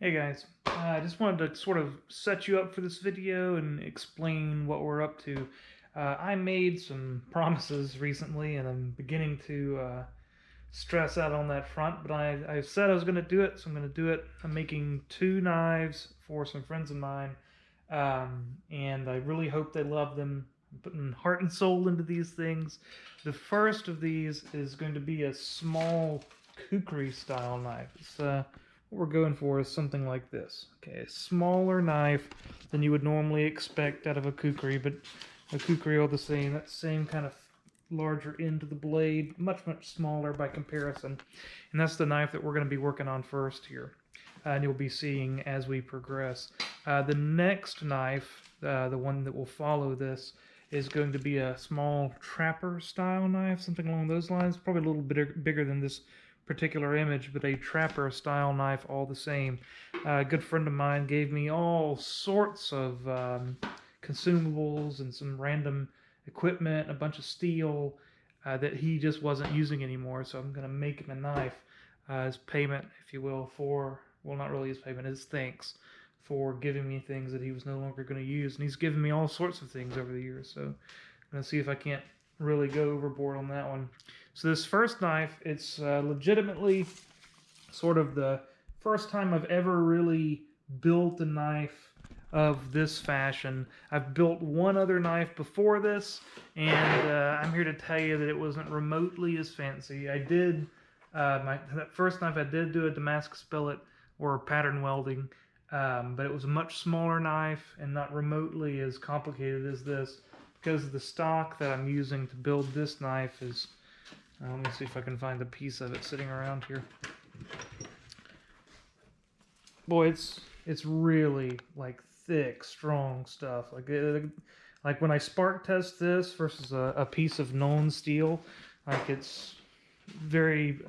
Hey guys, I just wanted to sort of set you up for this video and explain what we're up to. I made some promises recently and I'm beginning to stress out on that front, but I said I was going to do it, so I'm going to do it. I'm making two knives for some friends of mine, and I really hope they love them. I'm putting heart and soul into these things. The first of these is going to be a small Kukri style knife. What we're going for is something like this. Okay, a smaller knife than you would normally expect out of a Kukri, but a Kukri all the same. That same kind of larger end of the blade, much smaller by comparison. And that's the knife that we're going to be working on first here. And you'll be seeing as we progress. The next knife, the one that will follow this, is going to be a small trapper style knife, something along those lines. Probably a little bit bigger than this particular image, but a trapper style knife all the same. A good friend of mine gave me all sorts of consumables and some random equipment, a bunch of steel that he just wasn't using anymore, so I'm going to make him a knife as payment, if you will, for, well, not really as payment, as thanks for giving me things that he was no longer going to use. And he's given me all sorts of things over the years, so I'm going to see if I can't really go overboard on that one. So this first knife, it's legitimately sort of the first time I've ever really built a knife of this fashion. I've built one other knife before this, and I'm here to tell you that it wasn't remotely as fancy. I did, that first knife I did do a Damascus billet or pattern welding, but it was a much smaller knife and not remotely as complicated as this, because the stock that I'm using to build this knife is, let me see if I can find a piece of it sitting around here. Boy, it's really like thick, strong stuff. Like when I spark test this versus a piece of known steel, like it's very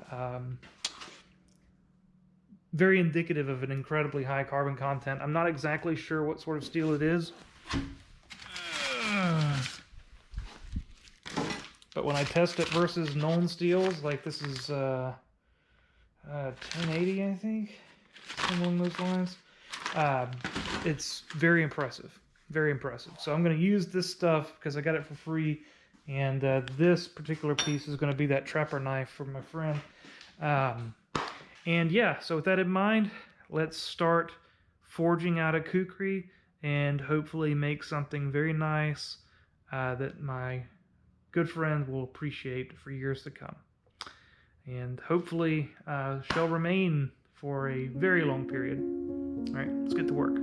very indicative of an incredibly high carbon content. I'm not exactly sure what sort of steel it is. But when I test it versus known steels, like this is 1080, I think, along those lines, it's very impressive. Very impressive. So I'm going to use this stuff because I got it for free, and this particular piece is going to be that trapper knife from my friend. And yeah, so with that in mind, let's start forging out a Kukri and hopefully make something very nice that my good friend will appreciate for years to come, and hopefully shall remain for a very long period. All right, let's get to work.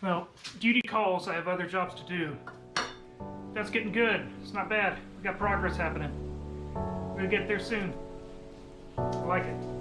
Well, duty calls. I have other jobs to do. That's getting good. It's not bad. We got progress happening. We're gonna get there soon. I like it.